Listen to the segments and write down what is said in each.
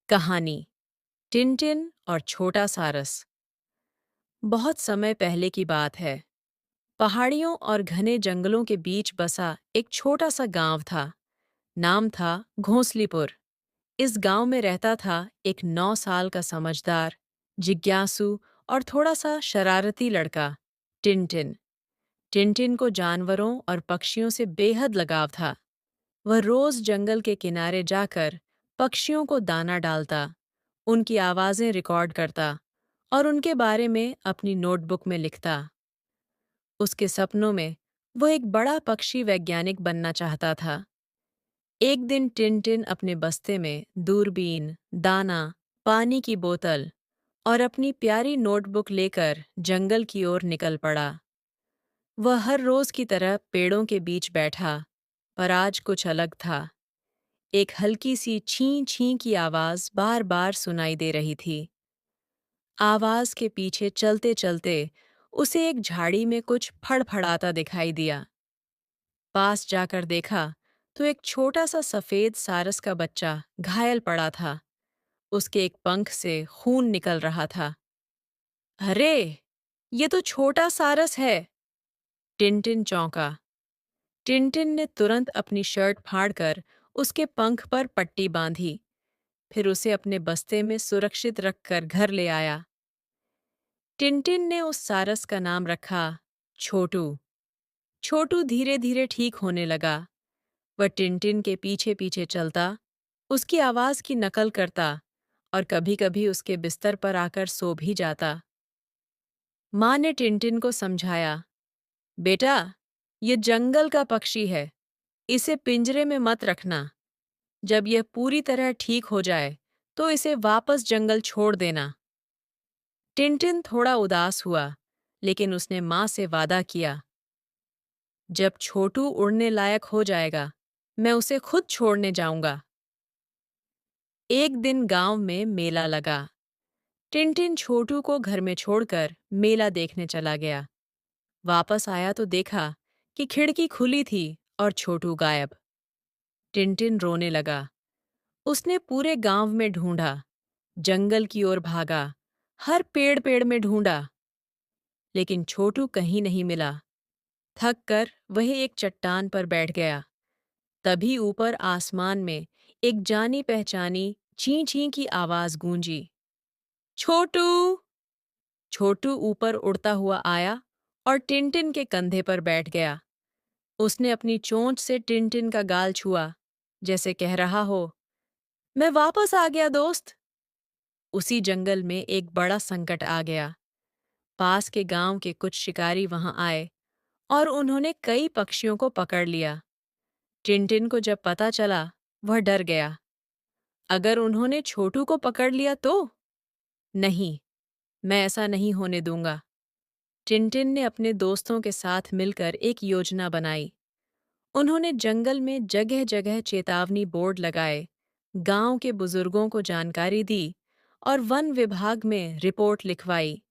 कहानी टिनटिन और छोटा सारस। बहुत समय पहले की बात है। पहाड़ियों और घने जंगलों के बीच बसा एक छोटा सा गांव था। नाम था घोंसलीपुर। इस गांव में रहता था एक 9 साल का समझदार, जिज्ञासु और थोड़ा सा शरारती लड़का, टिनटिन। टिनटिन को जानवरों और पक्षियों से बेहद लगाव था। वह रोज जंगल के किनारे जाकर पक्षियों को दाना डालता, उनकी आवाजें रिकॉर्ड करता और उनके बारे में अपनी नोटबुक में लिखता। उसके सपनों में वो एक बड़ा पक्षी वैज्ञानिक बनना चाहता था। एक दिन टिनटिन अपने बस्ते में दूरबीन, दाना, पानी की बोतल और अपनी प्यारी नोटबुक लेकर जंगल की ओर निकल पड़ा। वह हर रोज की तरह पेड़ों के बीच बैठा, पर आज कुछ अलग था। एक हल्की सी छीं छीं की आवाज बार बार सुनाई दे रही थी। आवाज के पीछे चलते चलते उसे एक झाड़ी में कुछ फड़फड़ाता दिखाई दिया। पास जाकर देखा तो एक छोटा सा सफेद सारस का बच्चा घायल पड़ा था। उसके एक पंख से खून निकल रहा था। अरे, ये तो छोटा सारस है! टिनटिन चौंका। टिनटिन ने तुरंत अपनी शर्ट फाड़कर उसके पंख पर पट्टी बांधी, फिर उसे अपने बस्ते में सुरक्षित रखकर घर ले आया। टिनटिन ने उस सारस का नाम रखा छोटू। छोटू धीरे धीरे ठीक होने लगा। वह टिनटिन के पीछे पीछे चलता, उसकी आवाज की नकल करता और कभी-कभी उसके बिस्तर पर आकर सो भी जाता। माँ ने टिनटिन को समझाया, बेटा, ये जंगल का पक्षी है, इसे पिंजरे में मत रखना। जब यह पूरी तरह ठीक हो जाए, तो इसे वापस जंगल छोड़ देना। टिनटिन थोड़ा उदास हुआ, लेकिन उसने माँ से वादा किया, जब छोटू उड़ने लायक हो जाएगा, मैं उसे खुद छोड़ने जाऊंगा। एक दिन गांव में मेला लगा। टिनटिन छोटू को घर में छोड़कर मेला देखने चला गया। वापस आया तो देखा कि खिड़की खुली थी और छोटू गायब। टिनटिन रोने लगा। उसने पूरे गांव में ढूंढा, जंगल की ओर भागा, हर पेड़ पेड़ में ढूंढा, लेकिन छोटू कहीं नहीं मिला। थक कर वह एक चट्टान पर बैठ गया। तभी ऊपर आसमान में एक जानी पहचानी चीं चीं की आवाज गूंजी। छोटू! छोटू ऊपर उड़ता हुआ आया और टिनटिन के कंधे पर बैठ गया। उसने अपनी चोंच से टिनटिन का गाल छुआ, जैसे कह रहा हो, मैं वापस आ गया दोस्त। उसी जंगल में एक बड़ा संकट आ गया। पास के गांव के कुछ शिकारी वहां आए और उन्होंने कई पक्षियों को पकड़ लिया। टिनटिन को जब पता चला, वह डर गया। अगर उन्होंने छोटू को पकड़ लिया तो? नहीं, मैं ऐसा नहीं होने दूंगा। टिनटिन ने अपने दोस्तों के साथ मिलकर एक योजना बनाई। उन्होंने जंगल में जगह जगह चेतावनी बोर्ड लगाए, गांव के बुजुर्गों को जानकारी दी और वन विभाग में रिपोर्ट लिखवाई।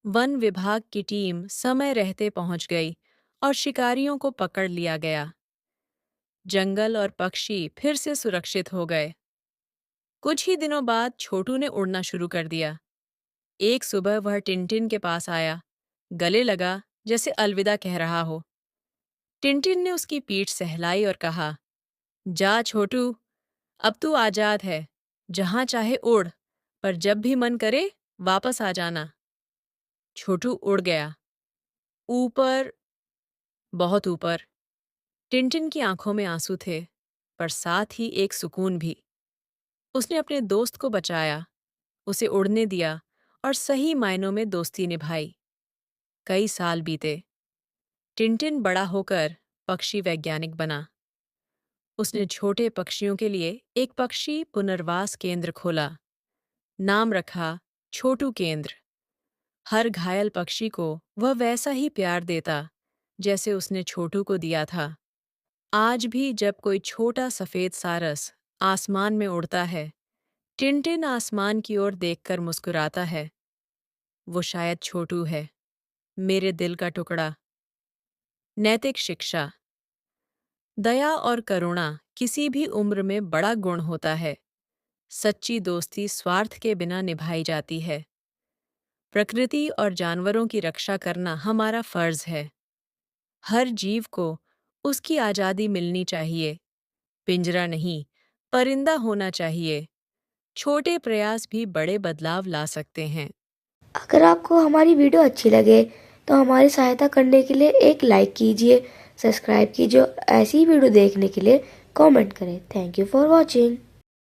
वन विभाग की टीम समय रहते पहुंच गई और शिकारियों को पकड़ लिया गया। जंगल और पक्षी फिर से सुरक्षित हो गए। कुछ ही दिनों बाद छोटू ने उड़ना शुरू कर दिया। एक सुबह वह टिनटिन के पास आया, गले लगा जैसे अलविदा कह रहा हो। टिनटिन ने उसकी पीठ सहलाई और कहा, जा छोटू, अब तू आजाद है। जहां चाहे उड़, पर जब भी मन करे वापस आ जाना। छोटू उड़ गया। ऊपर, बहुत ऊपर। टिनटिन की आंखों में आंसू थे, पर साथ ही एक सुकून भी। उसने अपने दोस्त को बचाया, उसे उड़ने दिया और सही मायनों में दोस्ती निभाई। कई साल बीते। टिनटिन बड़ा होकर पक्षी वैज्ञानिक बना। उसने छोटे पक्षियों के लिए एक पक्षी पुनर्वास केंद्र खोला। नाम रखा छोटू केंद्र। हर घायल पक्षी को वह वैसा ही प्यार देता, जैसे उसने छोटू को दिया था। आज भी जब कोई छोटा सफेद सारस आसमान में उड़ता है, टिनटिन आसमान की ओर देखकर मुस्कुराता है। वो शायद छोटू है, मेरे दिल का टुकड़ा। नैतिक शिक्षा। दया और करुणा किसी भी उम्र में बड़ा गुण होता है। सच्ची दोस्ती स्वार्थ के बिना निभाई जाती है। प्रकृति और जानवरों की रक्षा करना हमारा फर्ज है। हर जीव को उसकी आज़ादी मिलनी चाहिए। पिंजरा नहीं, परिंदा होना चाहिए। छोटे प्रयास भी बड़े बदलाव ला सकते हैं। अगर आपको हमारी वीडियो अच्छी लगे तो हमारी सहायता करने के लिए एक लाइक कीजिए, सब्सक्राइब कीजिए और ऐसी ही वीडियो देखने के लिए कमेंट करें। Thank you for watching.